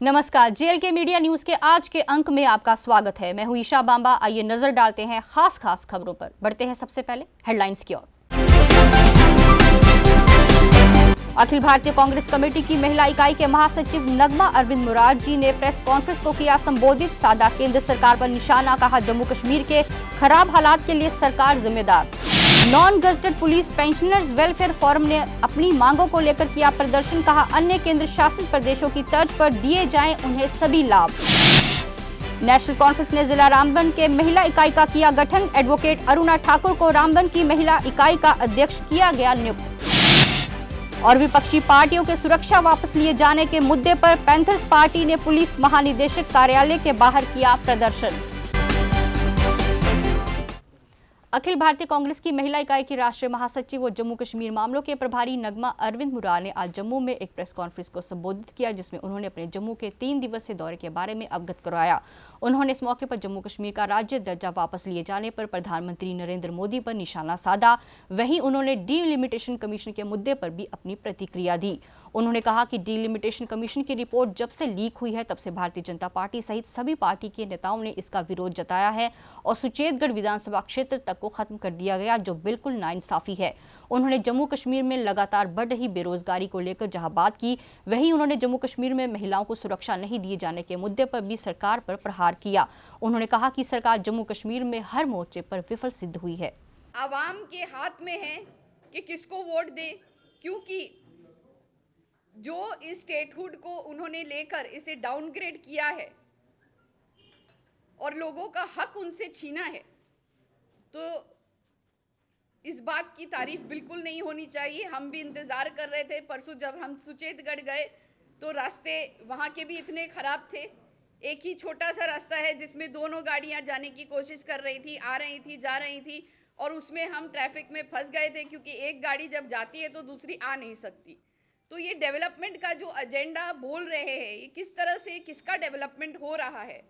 नमस्कार, जेएलके media news के आज के अंक में आपका स्वागत है। मैं हूं ईशा बांबा। आइए नजर डालते हैं खास खबरों पर। बढ़ते हैं सबसे पहले हेडलाइंस की ओर। अखिल भारतीय कांग्रेस कमेटी की महिला इकाई के महासचिव नगमा अरविंद मुरारजी ने प्रेस कॉन्फ्रेंस को किया संबोधित। साधा केंद्र सरकार पर निशाना, कहा जम्मू कश्मीर के खराब हालात के लिए सरकार जिम्मेदार। Non gazetted police pensioners welfare forum ने अपनी मांगों को लेकर किया प्रदर्शन, कहा अन्य केंद्र शासित प्रदेशों की तर्ज पर दिए जाएं उन्हें सभी लाभ। नेशनल कॉन्फ्रेंस ने जिला रामबन के महिला इकाई का किया गठन, एडवोकेट अरुणा ठाकुर को रामबन की महिला इकाई का अध्यक्ष किया गया नियुक्त। और विपक्षी पार्टियों के सुरक्षा वापस लिए जाने के मुद्दे पर पैंथर्स पार्टी ने पुलिस महानिदेशक कार्यालय के बाहर किया प्रदर्शन। अखिल भारतीय कांग्रेस की महिला इकाई की राष्ट्रीय महासचिव और जम्मू कश्मीर मामलों के प्रभारी नगमा अरविंद मुरार ने आज जम्मू में एक प्रेस कॉन्फ्रेंस को संबोधित किया, जिसमें उन्होंने अपने जम्मू के 3 दिवसीय दौरे के बारे में अवगत करवाया। उन्होंने इस मौके पर जम्मू कश्मीर का राज्य दर्जा वापस लिए जाने पर प्रधानमंत्री नरेंद्र मोदी पर निशाना साधा। वहीं उन्होंने डीलिमिटेशन कमीशन के मुद्दे पर भी अपनी प्रतिक्रिया दी। उन्होंने कहा कि डीलिमिटेशन कमीशन की रिपोर्ट जब से लीक हुई है तब से भारतीय जनता पार्टी सहित सभी पार्टी के नेताओं ने इसका विरोध जताया है और सुचेतगढ़ विधानसभा क्षेत्र तक को खत्म कर दिया गया, जो बिल्कुल नाइंसाफी है। उन्होंने जम्मू कश्मीर में लगातार बढ़ रही बेरोजगारी को लेकर जहां बात की, वहीं उन्होंने जम्मू कश्मीर में महिलाओं को सुरक्षा नहीं दिए जाने के मुद्दे पर भी सरकार पर प्रहार किया। उन्होंने कहा कि सरकार जम्मू कश्मीर में हर मोर्चे पर विफल सिद्ध हुई है। आवाम के हाथ में है कि किसको वोट दे, क्योंकि जो इस स्टेटहुड को उन्होंने लेकर इसे डाउनग्रेड किया है और लोगों का हक उनसे छीना है, तो इस बात की तारीफ बिल्कुल नहीं होनी चाहिए। हम भी इंतज़ार कर रहे थे। परसों जब हम सुचेतगढ़ गए तो रास्ते वहाँ के भी इतने ख़राब थे। एक ही छोटा सा रास्ता है जिसमें दोनों गाड़ियाँ जाने की कोशिश कर रही थी, आ रही थी, जा रही थी, और उसमें हम ट्रैफिक में फंस गए थे क्योंकि एक गाड़ी जब जाती है तो दूसरी आ नहीं सकती। तो ये डेवलपमेंट का जो एजेंडा बोल रहे हैं, ये किस तरह से किसका डेवलपमेंट हो रहा है।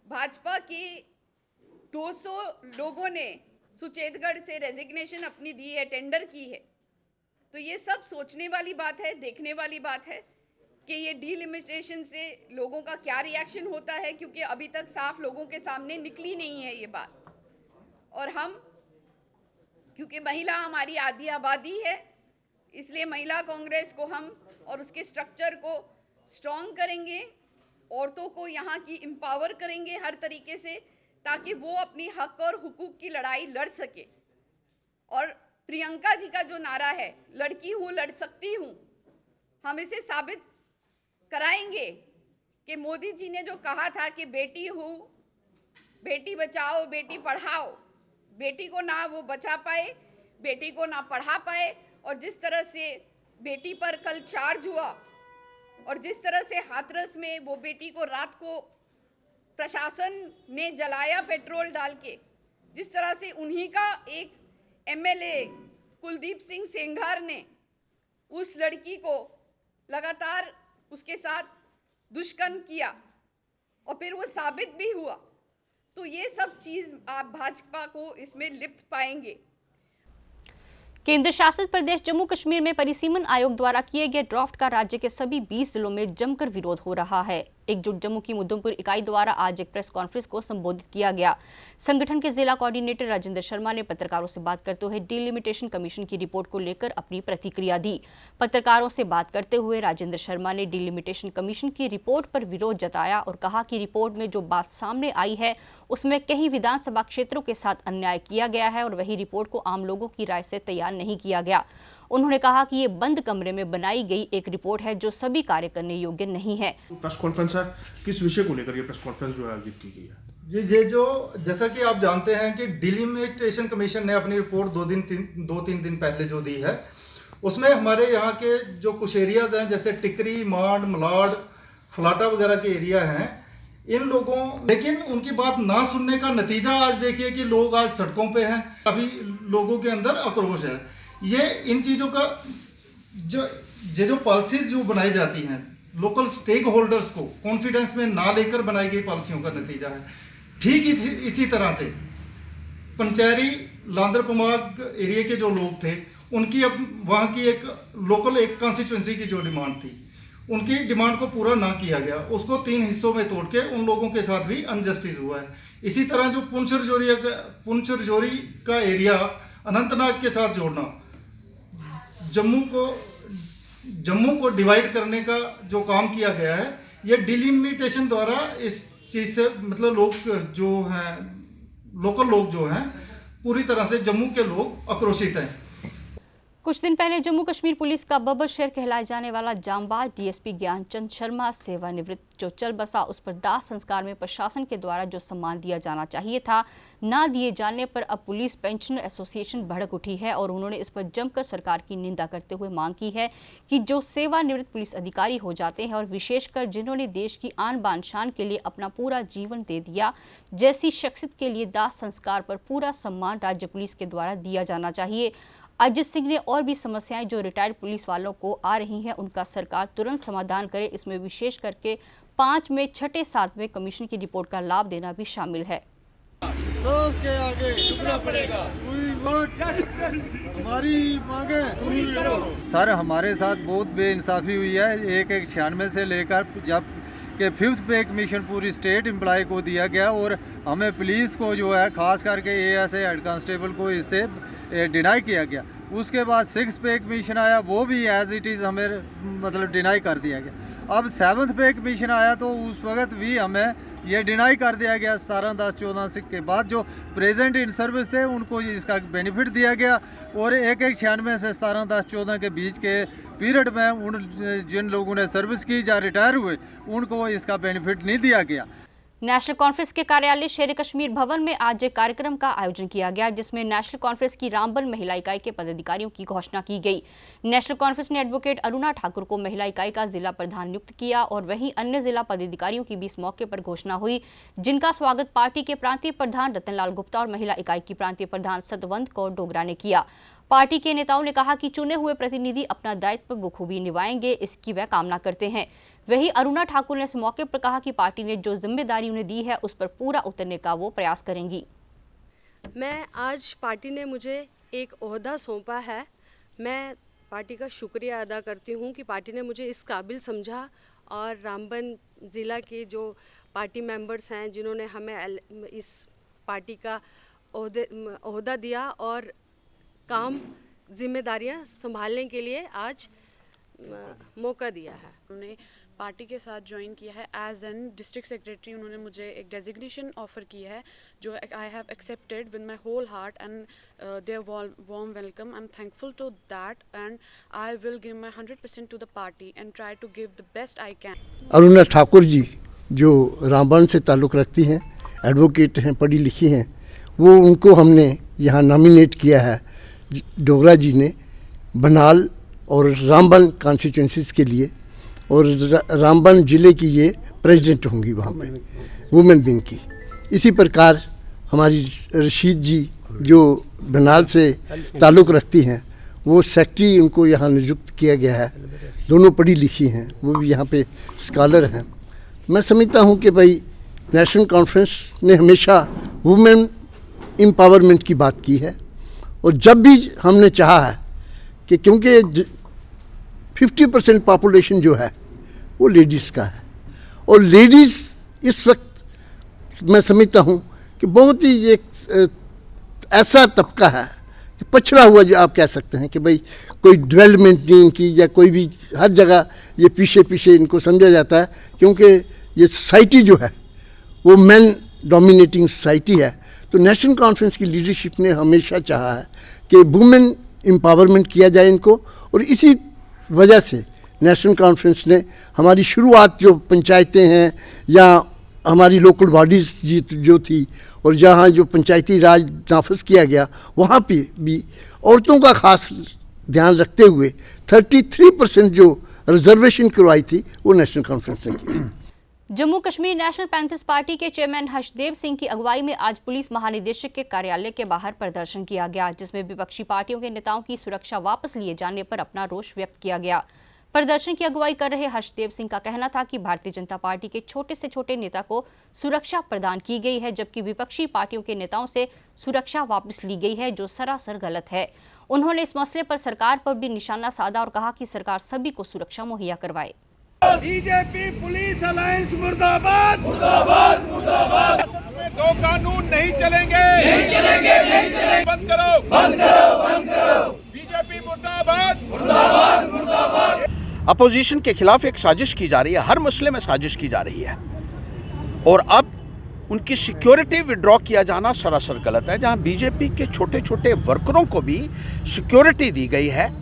भाजपा के 200 लोगों ने सुचेतगढ़ से रेजिग्नेशन अपनी दी है, टेंडर की है। तो ये सब सोचने वाली बात है, देखने वाली बात है कि ये डीलिमिटेशन से लोगों का क्या रिएक्शन होता है, क्योंकि अभी तक साफ लोगों के सामने निकली नहीं है ये बात। और हम, क्योंकि महिला हमारी आधी आबादी है, इसलिए महिला कांग्रेस को हम और उसके स्ट्रक्चर को स्ट्रॉन्ग करेंगे, औरतों को यहाँ की एम्पावर करेंगे हर तरीके से, ताकि वो अपनी हक और हुकूक की लड़ाई लड़ सके। और प्रियंका जी का जो नारा है, लड़की हूँ लड़ सकती हूँ, हम इसे साबित कराएंगे कि मोदी जी ने जो कहा था कि बेटी हूँ, बेटी बचाओ बेटी पढ़ाओ, बेटी को ना वो बचा पाए, बेटी को ना पढ़ा पाए, और जिस तरह से बेटी पर कल चार्ज हुआ और जिस तरह से हाथरस में वो बेटी को रात को प्रशासन ने जलाया पेट्रोल डाल के, जिस तरह से उन्हीं का एक एमएलए कुलदीप सिंह सेंघार ने उस लड़की को लगातार उसके साथ दुष्कर्म किया और फिर वो साबित भी हुआ, तो ये सब चीज़ आप भाजपा को इसमें लिप्त पाएंगे। केंद्र शासित प्रदेश जम्मू कश्मीर में परिसीमन आयोग द्वारा किए गए ड्राफ्ट का राज्य के सभी 20 जिलों में जमकर विरोध हो रहा है। एकजुट जम्मू की उधमपुर इकाई द्वारा आज एक प्रेस कॉन्फ्रेंस को संबोधित किया गया। संगठन के जिला कोऑर्डिनेटर राजेंद्र शर्मा ने पत्रकारों से बात करते हुए डीलिमिटेशन कमीशन की रिपोर्ट को लेकर अपनी प्रतिक्रिया दी। पत्रकारों से बात करते हुए राजेंद्र शर्मा ने डीलिमिटेशन कमीशन की रिपोर्ट पर विरोध जताया और कहा कि रिपोर्ट में जो बात सामने आई है उसमें कई विधानसभा क्षेत्रों के साथ अन्याय किया गया है और वही रिपोर्ट को आम लोगों की राय से तैयार नहीं किया गया। उन्होंने कहा कि ये बंद कमरे में बनाई गई एक रिपोर्ट है जो सभी कार्य करने योग्य नहीं है। प्रेस कॉन्फ्रेंस है, किस विषय को लेकर ये प्रेस कॉन्फ्रेंस जो है आयोजित की गई है? जी, ये जो जैसा कि आप जानते हैं कि डिलिमिटेशन कमीशन ने अपनी रिपोर्ट 2-3 दिन पहले जो दी है, उसमें हमारे यहाँ के जो कुछ एरियाज हैं, जैसे टिकरी, मांड, मलाड, फलाटा वगैरह के एरिया हैं, इन लोगों, लेकिन उनकी बात ना सुनने का नतीजा आज देखिए कि लोग आज सड़कों पे हैं। काफ़ी लोगों के अंदर आक्रोश है। ये इन चीज़ों का जो पॉलिसीज जो बनाई जाती हैं, लोकल स्टेक होल्डर्स को कॉन्फिडेंस में ना लेकर बनाई गई पॉलिसियों का नतीजा है। ठीक इसी तरह से पंचैरी, लांदर पमाग एरिया के जो लोग थे, उनकी अब वहाँ की एक लोकल एक कॉन्स्टिट्यूंसी की जो डिमांड थी, उनकी डिमांड को पूरा ना किया गया, उसको 3 हिस्सों में तोड़ के उन लोगों के साथ भी अनजस्टिस हुआ है। इसी तरह जो पुंछ रजौरी का एरिया अनंतनाग के साथ जोड़ना, जम्मू को डिवाइड करने का जो काम किया गया है, ये डिलिमिटेशन द्वारा इस चीज़ से मतलब लोकल लोग जो हैं पूरी तरह से जम्मू के लोग आक्रोशित हैं। कुछ दिन पहले जम्मू कश्मीर पुलिस का बब्बर शेर कहलाए जाने वाला जांबाज डीएसपी ज्ञानचंद शर्मा सेवानिवृत्त जो चल बसा, उस पर दाह संस्कार में प्रशासन के द्वारा जो सम्मान दिया जाना चाहिए था ना दिए जाने पर अब पुलिस पेंशनर एसोसिएशन भड़क उठी है और उन्होंने इस पर जमकर सरकार की निंदा करते हुए मांग की है कि जो सेवानिवृत्त पुलिस अधिकारी हो जाते हैं और विशेषकर जिन्होंने देश की आन बान शान के लिए अपना पूरा जीवन दे दिया, जैसी शख्सियत के लिए दाह संस्कार पर पूरा सम्मान राज्य पुलिस के द्वारा दिया जाना चाहिए। अजित सिंह ने और भी समस्याएं जो रिटायर्ड पुलिस वालों को आ रही हैं उनका सरकार तुरंत समाधान करे, इसमें विशेष करके 5 में 6, 7वें कमीशन की रिपोर्ट का लाभ देना भी शामिल है। सबके आगे झुकना पड़ेगा, हमारी मांगे पूरी करो। सर हमारे साथ बहुत बेइंसाफी हुई है। 196 से लेकर जब कि 5th पे कमीशन पूरी स्टेट एम्प्लॉय को दिया गया और हमें पुलिस को जो है खास करके एएसआई हेड कांस्टेबल को इससे डिनाई किया गया। उसके बाद 6th पे कमीशन आया, वो भी एज इट इज़ हमें मतलब डिनाई कर दिया गया। अब 7th पे कमीशन आया तो उस वक्त भी हमें ये डिनाई कर दिया गया। 17/10/14 के बाद जो प्रेजेंट इन सर्विस थे उनको इसका बेनिफिट दिया गया और 196 से 17/10/14 के बीच के पीरियड में जिन लोगों ने सर्विस की या रिटायर हुए उनको इसका बेनिफिट नहीं दिया गया। नेशनल कॉन्फ्रेंस के कार्यालय शेर कश्मीर भवन में आज एक कार्यक्रम का आयोजन किया गया जिसमें नेशनल कॉन्फ्रेंस की रामबन महिला इकाई के पदाधिकारियों की घोषणा की गई। नेशनल कॉन्फ्रेंस ने एडवोकेट अरुणा ठाकुर को महिला इकाई का जिला प्रधान नियुक्त किया और वहीं अन्य जिला पदाधिकारियों की भी इस मौके पर घोषणा हुई, जिनका स्वागत पार्टी के प्रांतीय प्रधान रतनलाल गुप्ता और महिला इकाई की प्रांतीय प्रधान सतवंत कौर डोगरा ने किया। पार्टी के नेताओं ने कहा कि चुने हुए प्रतिनिधि अपना दायित्व बखूबी निभाएंगे, इसकी वह कामना करते हैं। वहीं अरुणा ठाकुर ने इस मौके पर कहा कि पार्टी ने जो जिम्मेदारी उन्हें दी है उस पर पूरा उतरने का वो प्रयास करेंगी। मैं आज पार्टी ने मुझे एक ओहदा सौंपा है, मैं पार्टी का शुक्रिया अदा करती हूँ कि पार्टी ने मुझे इस काबिल समझा और रामबन ज़िला के जो पार्टी मेंबर्स हैं जिन्होंने हमें इस पार्टी का ओहदा दिया और काम जिम्मेदारियां संभालने के लिए आज मौका दिया है। उन्होंने पार्टी के साथ ज्वाइन किया है एज एन डिस्ट्रिक्ट सेक्रेटरी। उन्होंने मुझे एक डेजिग्नेशन ऑफर की है जो I have accepted with my whole heart and their warm welcome. I am thankful to that and I will give my 100% to the party and try to give the best I can. Aruna Thakur ji जो रामबन से ताल्लुक़ रखती हैं, advocate हैं, पढ़ी लिखी हैं, वो उनको हमने यहाँ नॉमिनेट किया है डोगरा जी ने बनाल और रामबन कॉन्स्टिट्यूंसीज के लिए, और रामबन ज़िले की ये प्रेसिडेंट होंगी वहाँ पे वुमेन विंग की। इसी प्रकार हमारी रशीद जी जो बनाल से ताल्लुक़ रखती हैं वो सेक्रेटरी, उनको यहाँ नियुक्त किया गया है। दोनों पढ़ी लिखी हैं, वो भी यहाँ पे स्कॉलर हैं। मैं समझता हूँ कि भाई नेशनल कॉन्फ्रेंस ने हमेशा वुमेन एम्पावरमेंट की बात की है और जब भी हमने चाहा है कि क्योंकि 50% पॉपुलेशन जो है वो लेडीज़ का है और लेडीज़ इस वक्त मैं समझता हूँ कि बहुत ही एक ऐसा तबका है कि पछड़ा हुआ जो आप कह सकते हैं कि भाई कोई डेवलपमेंट नहीं इनकी या कोई भी, हर जगह ये पीछे पीछे इनको समझा जाता है क्योंकि ये सोसाइटी जो है वो मैन डोमिनेटिंग सोसाइटी है। तो नेशनल कॉन्फ्रेंस की लीडरशिप ने हमेशा चाहा है कि वुमेन एम्पावरमेंट किया जाए इनको, और इसी वजह से नेशनल कॉन्फ्रेंस ने हमारी शुरुआत जो पंचायतें हैं या हमारी लोकल बॉडीज़ जो थी और जहाँ जो पंचायती राज नाफिज किया गया वहाँ पे भी औरतों का खास ध्यान रखते हुए 33% जो रिजर्वेशन करवाई थी वो नेशनल कॉन्फ्रेंस ने की थी। Jammu Kashmir national panthers party के चेयरमैन हर्षदेव सिंह की अगुवाई में आज पुलिस महानिदेशक के कार्यालय के बाहर प्रदर्शन किया गया, जिसमें विपक्षी पार्टियों के नेताओं की सुरक्षा वापस लिए जाने पर अपना रोष व्यक्त किया गया। प्रदर्शन की अगुवाई कर रहे हर्षदेव सिंह का कहना था कि भारतीय जनता पार्टी के छोटे से छोटे नेता को सुरक्षा प्रदान की गई है, जबकि विपक्षी पार्टियों के नेताओं से सुरक्षा वापस ली गई है, जो सरासर गलत है। उन्होंने इस मसले पर सरकार पर भी निशाना साधा और कहा कि सरकार सभी को सुरक्षा मुहैया करवाए। बीजेपी पुलिस अलायंस मुर्दाबाद मुर्दाबाद मुर्दाबाद। दो कानून नहीं चलेंगे, नहीं चलेंगे, नहीं चलेंगे। बंद करो, बंद करो, बंद करो। बीजेपी मुर्दाबाद मुर्दाबाद मुर्दाबाद। अपोजिशन के खिलाफ एक साजिश की जा रही है, हर मसले में साजिश की जा रही है, और अब उनकी सिक्योरिटी विड्रॉ किया जाना सरासर गलत है। जहां बीजेपी के छोटे छोटे वर्करों को भी सिक्योरिटी दी गई है,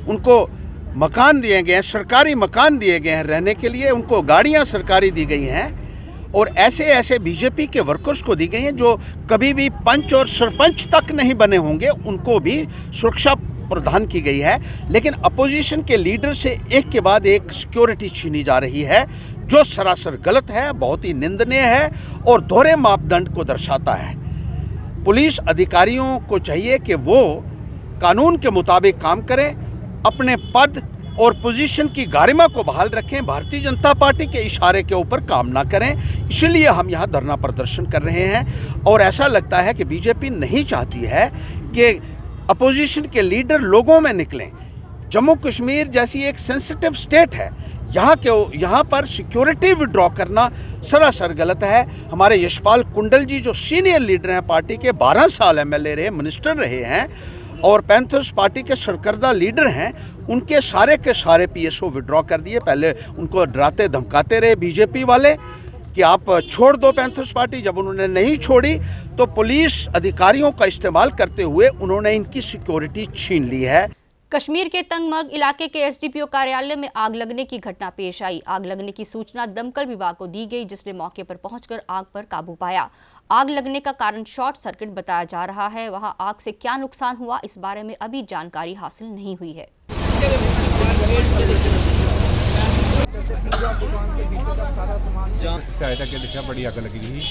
उनको मकान दिए गए हैं, सरकारी मकान दिए गए हैं रहने के लिए, उनको गाड़ियां सरकारी दी गई हैं, और ऐसे ऐसे बीजेपी के वर्कर्स को दी गई हैं जो कभी भी पंच और सरपंच तक नहीं बने होंगे, उनको भी सुरक्षा प्रदान की गई है। लेकिन अपोजिशन के लीडर से एक के बाद एक सिक्योरिटी छीनी जा रही है, जो सरासर गलत है, बहुत ही निंदनीय है और दोहरे मापदंड को दर्शाता है। पुलिस अधिकारियों को चाहिए कि वो कानून के मुताबिक काम करें, अपने पद और पोजीशन की गरिमा को बहाल रखें, भारतीय जनता पार्टी के इशारे के ऊपर काम ना करें। इसलिए हम यहाँ धरना प्रदर्शन कर रहे हैं, और ऐसा लगता है कि बीजेपी नहीं चाहती है कि अपोजिशन के लीडर लोगों में निकलें। जम्मू कश्मीर जैसी एक सेंसिटिव स्टेट है, यहाँ पर सिक्योरिटी विड्रॉ करना सरासर गलत है। हमारे यशपाल कुंडल जी जो सीनियर लीडर हैं पार्टी के, 12 साल एमएलए रहे, मिनिस्टर रहे हैं, और पैंथर्स पार्टी के सरकर्दा लीडर हैं, उनके सारे के सारे पीएसओ विड्रॉ कर दिए। पहले उनको डराते धमकाते रहे बीजेपी वाले कि आप छोड़ दो पैंथर्स पार्टी। जब उन्होंने नहीं छोड़ी तो पुलिस अधिकारियों का इस्तेमाल करते हुए उन्होंने इनकी सिक्योरिटी छीन ली है। कश्मीर के तंगमर्ग इलाके के एसडीपीओ कार्यालय में आग लगने की घटना पेश आई। आग लगने की सूचना दमकल विभाग को दी गई, जिसने मौके पर पहुंचकर आग पर काबू पाया। आग लगने का कारण शॉर्ट सर्किट बताया जा रहा है। वहां आग से क्या नुकसान हुआ, इस बारे में अभी जानकारी हासिल नहीं हुई है। देखा बड़ी अग लगी थी,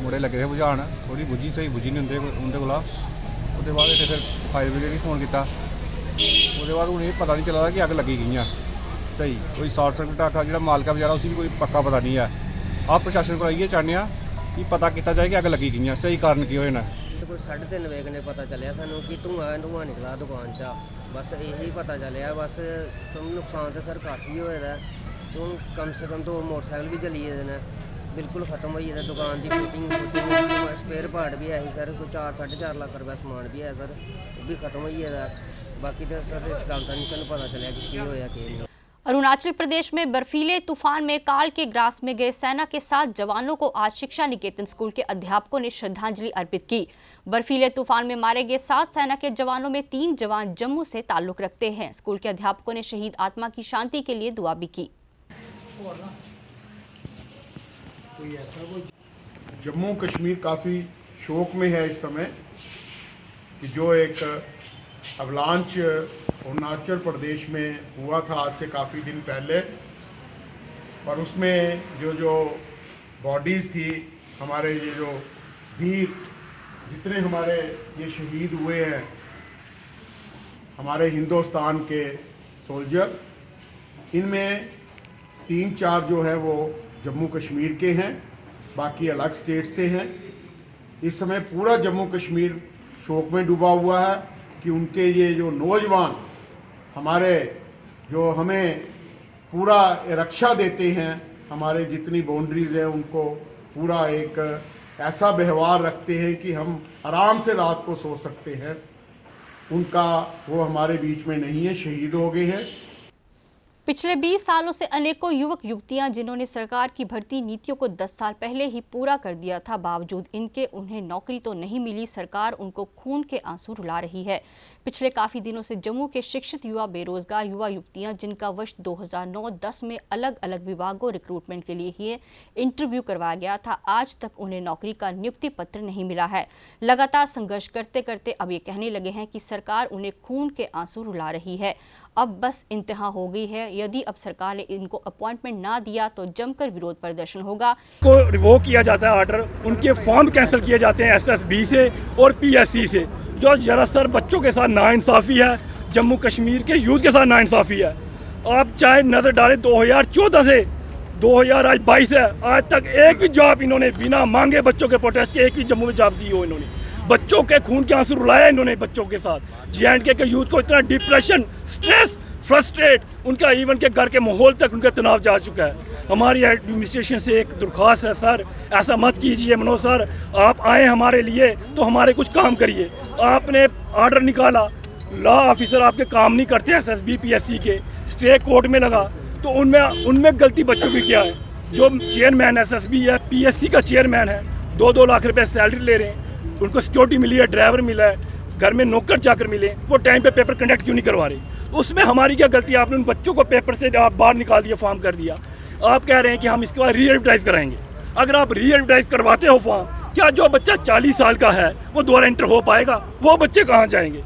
मुड़े लगे थे बुझाण, थोड़ी बुझी सही बुझी नहीं होंगे उनके कोला। उसके बाद इतने फिर फायर ब्रिगेड ही फोन किया, उसके बाद उन्हें पता नहीं चला कि अग लगी गई सही। कोई शॉर्ट सर्किट आखा जो मालका बेचारा उसी भी कोई पक्का पता नहीं है। आप प्रशासन को ये चाहते हैं कि पता किया जाए कि अग लगी गई सही कारण की होए ना। कोई 3:30 वजे ने पता चलिया सानू कि धुआं निकला दुकान चा, बस यही पता चलिया। बस नुकसान तो सर काफ़ी होएदा, तो कम से कम 2 मोटरसाइकिल भी जली गेदे ने, बिल्कुल खत्म हो गया। दुकान की फिटिंग स्पेयर पार्ट भी है सर, कोई 4-4.5 लाख रुपये समान भी है सर, वो भी खत्म हो गया। बाकी तो सर इस गल का नहीं सानू पता चलिया कि होया कि नहीं। अरुणाचल प्रदेश में बर्फीले तूफान में काल के ग्रास में गए सेना के 7 जवानों को आज शिक्षा निकेतन स्कूल के अध्यापकों ने श्रद्धांजलि अर्पित की। बर्फीले तूफान में मारे गए 7 सेना के जवानों में 3 जवान जम्मू से ताल्लुक रखते हैं। स्कूल के अध्यापकों ने शहीद आत्मा की शांति के लिए दुआ भी की। जम्मू कश्मीर काफ़ी शोक में है इस समय कि जो एक अवलांच अरुणाचल प्रदेश में हुआ था आज से काफ़ी दिन पहले, और उसमें जो बॉडीज़ थी हमारे, ये जो वीर जितने हमारे ये शहीद हुए हैं, हमारे हिंदुस्तान के सोल्जर, इनमें 3-4 जो है वो जम्मू कश्मीर के हैं, बाकी अलग स्टेट से हैं। इस समय पूरा जम्मू कश्मीर शोक में डूबा हुआ है कि उनके ये जो नौजवान हमारे जो हमें पूरा रक्षा देते हैं, हमारे जितनी बाउंड्रीज है उनको पूरा एक ऐसा व्यवहार रखते हैं कि हम आराम से रात को सो सकते हैं, उनका वो हमारे बीच में नहीं है, शहीद हो गए हैं। पिछले 20 सालों से अनेकों युवक युवतियां जिन्होंने सरकार की भर्ती नीतियों को 10 साल पहले ही पूरा कर दिया था, बावजूद इनके उन्हें नौकरी तो नहीं मिली। सरकार उनको खून के आंसू रुला रही है। पिछले काफ़ी दिनों से जम्मू के शिक्षित युवा बेरोजगार युवा युवतियां, जिनका वर्ष 2009-10 में अलग अलग विभागों रिक्रूटमेंट के लिए ही इंटरव्यू करवाया गया था, आज तक उन्हें नौकरी का नियुक्ति पत्र नहीं मिला है। लगातार संघर्ष करते करते अब ये कहने लगे हैं कि सरकार उन्हें खून के आंसू रुला रही है। अब बस इंतहा हो गई है। यदि अब सरकार ने इनको अपॉइंटमेंट ना दिया तो जमकर विरोध प्रदर्शन होगा। को रिवोक किया जाता है ऑर्डर, उनके फॉर्म कैंसिल किए जाते हैं एसएसबी से और पीएससी से, जो जरासर बच्चों के साथ नाइंसाफ़ी है, जम्मू कश्मीर के यूथ के साथ नाइंसाफ़ी है। आप चाहे नज़र डालें 2014 से 2022 है, आज तक एक भी जॉब इन्होंने बिना मांगे बच्चों के प्रोटेस्ट के एक भी जम्मू में जॉब दी हो। इन्होंने बच्चों के खून के आंसू रुलाया इन्होंने बच्चों के साथ। JNK के यूथ को इतना डिप्रेशन, स्ट्रेस, फ्रस्ट्रेट उनका इवन के घर के माहौल तक उनका तनाव जा चुका है। हमारी एडमिनिस्ट्रेशन से एक दरख्वास्त है सर, ऐसा मत कीजिए मनोज सर, आप आए हमारे लिए तो हमारे कुछ काम करिए। आपने ऑर्डर निकाला, लॉ ऑफिसर आपके काम नहीं करते SSB PSC के, स्टे कोर्ट में लगा, तो उनमें गलती बच्चों की क्या है? जो चेयरमैन SSB है, PSC का चेयरमैन है, 2-2 लाख रुपए सैलरी ले रहे हैं, उनको सिक्योरिटी मिली है, ड्राइवर मिला है, घर में नौकर चाकर मिले, वो टाइम पे पेपर कंडक्ट क्यों नहीं करवा रहे? उसमें हमारी क्या गलती है? आपने उन बच्चों को पेपर से आप बाहर निकाल दिया, फॉर्म कर दिया। आप कह रहे हैं कि हम इसके बाद री एडवर्टाइज कराएंगे। अगर आप री एडवर्टाइज करवाते हो फॉर्म, क्या जो बच्चा 40 साल का है वो दोबारा एंटर हो पाएगा? वो बच्चे कहाँ जाएंगे?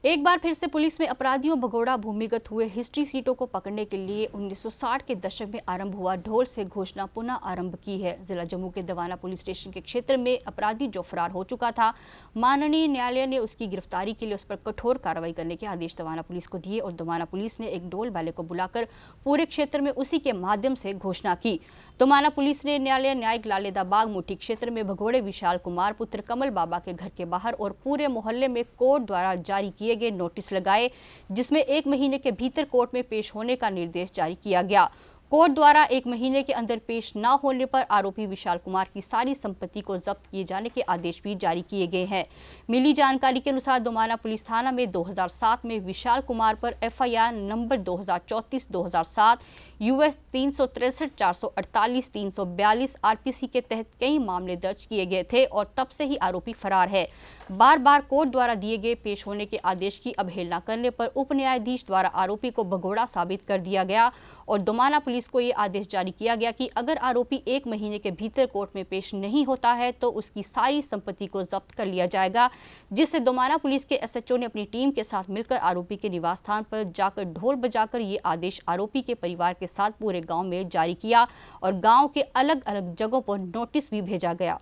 एक बार फिर से पुलिस में अपराधियों भगोड़ा भूमिगत हुए हिस्ट्री सीटों को पकड़ने के लिए 1960 के दशक में आरंभ हुआ ढोल से घोषणा पुनः आरंभ की है। जिला जम्मू के दवाना पुलिस स्टेशन के क्षेत्र में अपराधी जो फरार हो चुका था, माननीय न्यायालय ने उसकी गिरफ्तारी के लिए उस पर कठोर कार्रवाई करने के आदेश दवाना पुलिस को दिए और दवाना पुलिस ने एक ढोल वाले को बुलाकर पूरे क्षेत्र में उसी के माध्यम से घोषणा की। दमाना पुलिस ने न्यायालय न्यायिक लालेदा बाग मुठी क्षेत्र में भगोड़े विशाल कुमार पुत्र कमल बाबा के घर के बाहर और पूरे मोहल्ले में कोर्ट द्वारा जारी किए गए नोटिस लगाए, जिसमें 1 महीने के भीतर कोर्ट में पेश होने का निर्देश जारी किया गया। कोर्ट द्वारा 1 महीने के अंदर पेश न होने पर आरोपी विशाल कुमार की सारी संपत्ति को जब्त किए जाने के आदेश भी जारी किए गए हैं। मिली जानकारी के अनुसार दमाना पुलिस थाना में 2007 में विशाल कुमार पर FIR नंबर 2034-2007 US 363 448 342 RPC के तहत कई मामले दर्ज किए गए थे और तब से ही आरोपी फरार है। बार बार कोर्ट द्वारा दिए गए पेश होने के आदेश की अवहेलना करने पर उप न्यायाधीश द्वारा आरोपी को भगोड़ा साबित कर दिया गया और दमाना पुलिस को ये आदेश जारी किया गया कि अगर आरोपी 1 महीने के भीतर कोर्ट में पेश नहीं होता है तो उसकी सारी संपत्ति को जब्त कर लिया जाएगा, जिससे दमाना पुलिस के SHO ने अपनी टीम के साथ मिलकर आरोपी के निवास स्थान पर जाकर ढोल बजाकर ये आदेश आरोपी के परिवार के साथ पूरे गांव में जारी किया और गांव के अलग अलग जगहों पर नोटिस भी भेजा गया।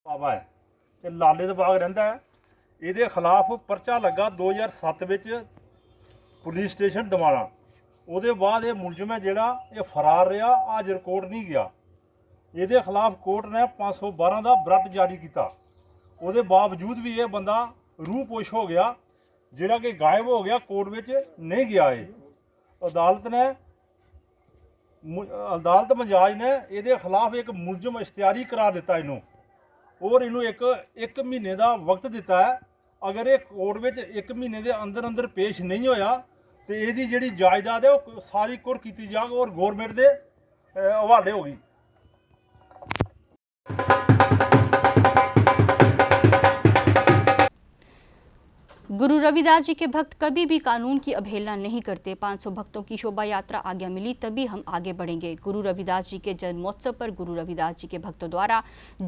बाबा है ते लाले दा बाग रहिंदा है, ਇਹਦੇ ਖਿਲਾਫ ਪਰਚਾ ਲੱਗਾ 2007 ਵਿੱਚ ਪੁਲਿਸ ਸਟੇਸ਼ਨ ਦਮਾਣਾ। ਉਹਦੇ ਬਾਅਦ ਇਹ ਮੁਲਜ਼ਮ ਹੈ ਜਿਹੜਾ ਇਹ ਫਰਾਰ ਰਿਹਾ, ਅੱਜ ਰਿਕਾਰਡ ਨਹੀਂ ਗਿਆ। ਇਹਦੇ ਖਿਲਾਫ ਕੋਰਟ ਨੇ 512 ਦਾ ਬਰਟ ਜਾਰੀ ਕੀਤਾ। ਉਹਦੇ ਬਾਵਜੂਦ ਵੀ ਇਹ ਬੰਦਾ ਰੂਪੋਸ਼ ਹੋ ਗਿਆ, ਜਿਹੜਾ ਕਿ ਗਾਇਬ ਹੋ ਗਿਆ, ਕੋਰਟ ਵਿੱਚ ਨਹੀਂ ਗਿਆ। ਇਹ ਅਦਾਲਤ ਮਜਾਜ ਨੇ ਇਹਦੇ ਖਿਲਾਫ ਇੱਕ ਮੁਲਜ਼ਮ ਇਸ਼ਤਿਹਾਰੀ ਕਰਾਰ ਦਿੱਤਾ ਇਹਨੂੰ और इनू एक महीने का वक्त दिता है। अगर ये कोर्ट में 1 महीने के अंदर अंदर पेश नहीं होया तो यदी जी जायदाद है वो सारी कुर की जाएगी और गौरमेंट के हवाले होगी। गुरु रविदास जी के भक्त कभी भी कानून की अवहेलना नहीं करते। 500 भक्तों की शोभा यात्रा आज्ञा मिली तभी हम आगे बढ़ेंगे। गुरु रविदास जी के जन्मोत्सव पर गुरु रविदास जी के भक्तों द्वारा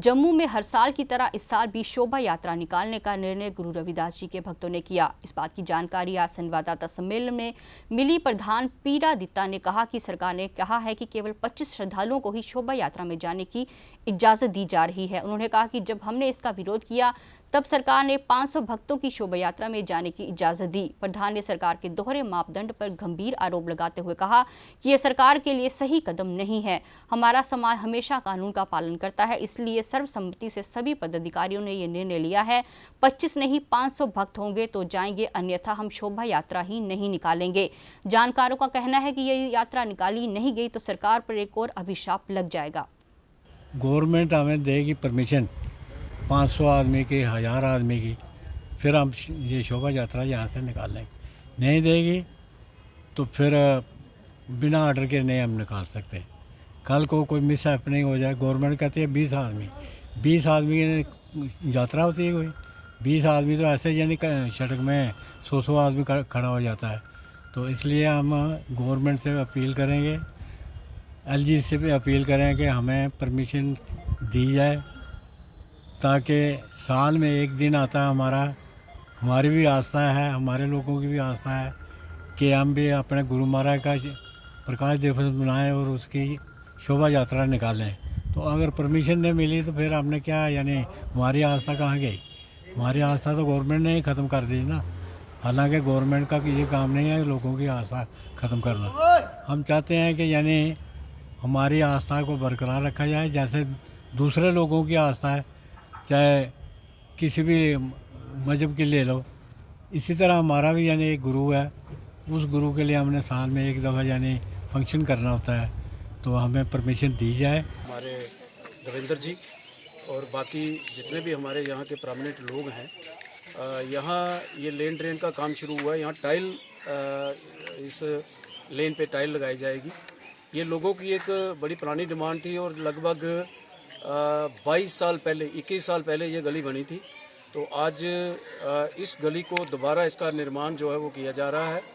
जम्मू में हर साल की तरह इस साल भी शोभा यात्रा निकालने का निर्णय गुरु रविदास जी के भक्तों ने किया। इस बात की जानकारी आज संवाददाता सम्मेलन में मिली। प्रधान पीरा दित्ता ने कहा कि सरकार ने कहा है कि केवल 25 श्रद्धालुओं को ही शोभा यात्रा में जाने की इजाज़त दी जा रही है। उन्होंने कहा कि जब हमने इसका विरोध किया तब सरकार ने 500 भक्तों की शोभा यात्रा में जाने की इजाज़त दी। प्रधान ने सरकार के दोहरे मापदंड पर गंभीर आरोप लगाते हुए कहा कि यह सरकार के लिए सही कदम नहीं है। हमारा समाज हमेशा कानून का पालन करता है, इसलिए सर्वसम्मति से सभी पदाधिकारियों ने यह निर्णय लिया है। 25 नहीं 500 भक्त होंगे तो जाएंगे, अन्यथा हम शोभा यात्रा ही नहीं निकालेंगे। जानकारों का कहना है कि यह यात्रा निकाली नहीं गई तो सरकार पर एक और अभिशाप लग जाएगा। गवर्नमेंट हमें देगी परमिशन 500 आदमी की, 1000 आदमी की, फिर हम ये शोभा यात्रा यहाँ से निकाल लेंगे। नहीं देगी तो फिर बिना ऑर्डर के नहीं हम निकाल सकते। कल को कोई मिस हैपनिंग हो जाए, गवर्नमेंट कहती है 20 आदमी की यात्रा होती है, कोई 20 आदमी तो ऐसे यानी सड़क में 100 आदमी खड़ा हो जाता है। तो इसलिए हम गवर्नमेंट से अपील करेंगे, LG से भी अपील करें कि हमें परमिशन दी जाए, ताकि साल में एक दिन आता है हमारी भी आस्था है, हमारे लोगों की भी आस्था है कि हम भी अपने गुरु महाराज का प्रकाश दिवस मनाएं और उसकी शोभा यात्रा निकालें। तो अगर परमिशन नहीं मिली तो फिर हमने क्या, यानी हमारी आस्था कहाँ गई? हमारी आस्था तो गवर्नमेंट ने ही ख़त्म कर दी ना। हालांकि गवर्नमेंट का ये काम नहीं है लोगों की आस्था ख़त्म करना। हम चाहते हैं कि यानी हमारी आस्था को बरकरार रखा जाए, जैसे दूसरे लोगों की आस्था है, चाहे किसी भी मजहब की ले लो, इसी तरह हमारा भी यानी एक गुरु है उस गुरु के लिए हमने साल में एक दफ़ा यानी फंक्शन करना होता है, तो हमें परमिशन दी जाए। हमारे देवेंद्र जी और बाकी जितने भी हमारे यहाँ के प्रोमिनेंट लोग हैं, यहाँ ये लेन ड्रेन का काम शुरू हुआ है। यहाँ टाइल, इस लेन पे टाइल लगाई जाएगी। ये लोगों की एक बड़ी पुरानी डिमांड थी और लगभग 22 साल पहले, 21 साल पहले ये गली बनी थी। तो आज इस गली को दोबारा इसका निर्माण जो है वो किया जा रहा है।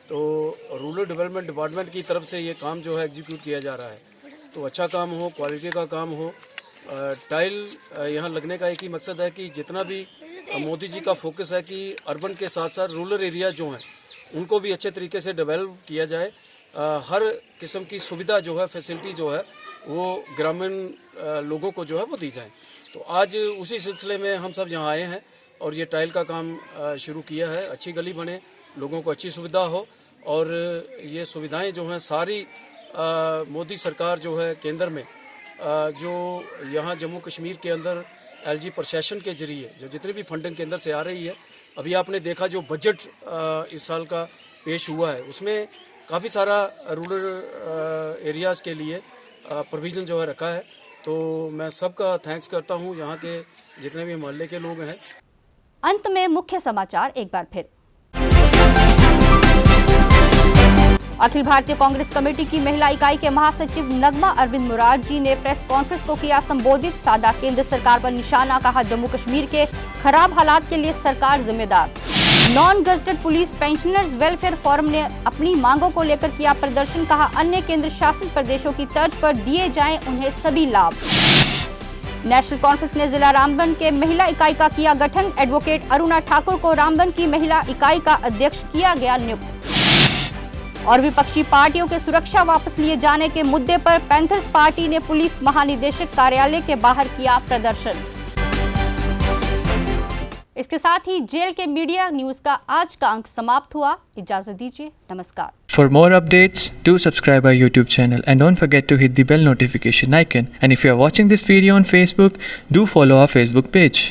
तो रूरल डेवलपमेंट डिपार्टमेंट की तरफ से ये काम जो है एग्जीक्यूट किया जा रहा है। तो अच्छा काम हो, क्वालिटी का काम हो। टाइल यहाँ लगने का एक ही मकसद है कि जितना भी मोदी जी का फोकस है कि अर्बन के साथ साथ रूरल एरिया जो हैं उनको भी अच्छे तरीके से डेवलप किया जाए। हर किस्म की सुविधा जो है, फैसिलिटी जो है वो ग्रामीण लोगों को जो है वो दी जाए। तो आज उसी सिलसिले में हम सब यहाँ आए हैं और ये टाइल का काम शुरू किया है। अच्छी गली बने, लोगों को अच्छी सुविधा हो और ये सुविधाएं जो हैं सारी मोदी सरकार जो है केंद्र में जो यहाँ जम्मू कश्मीर के अंदर एलजी प्रशासन के जरिए जो जितनी भी फंडिंग केंद्र से आ रही है, अभी आपने देखा जो बजट इस साल का पेश हुआ है उसमें काफ़ी सारा रूरल एरियाज़ के लिए प्रोविज़न जो है रखा है। तो मैं सबका थैंक्स करता हूँ, यहाँ के जितने भी मोहल्ले के लोग हैं। अंत में मुख्य समाचार एक बार फिर। अखिल भारतीय कांग्रेस कमेटी की महिला इकाई के महासचिव नगमा अरविंद मुरार जी ने प्रेस कॉन्फ्रेंस को किया संबोधित। साधा केंद्र सरकार पर निशाना, कहा जम्मू कश्मीर के खराब हालात के लिए सरकार जिम्मेदार। Non gazetted police pensioners welfare forum ने अपनी मांगों को लेकर किया प्रदर्शन, कहा अन्य केंद्र शासित प्रदेशों की तर्ज पर दिए जाएं उन्हें सभी लाभ। नेशनल कॉन्फ्रेंस ने जिला रामबन के महिला इकाई का किया गठन, एडवोकेट अरुणा ठाकुर को रामबन की महिला इकाई का अध्यक्ष किया गया नियुक्त। और विपक्षी पार्टियों के सुरक्षा वापस लिए जाने के मुद्दे पर पैंथर्स पार्टी ने पुलिस महानिदेशक कार्यालय के बाहर किया प्रदर्शन। इसके साथ ही जेल के मीडिया न्यूज का आज का अंक समाप्त हुआ। इजाजत दीजिए, नमस्कार। For more updates, do subscribe our YouTube channel and don't forget to hit the bell notification icon. And if you are watching this video on Facebook, do follow our Facebook page.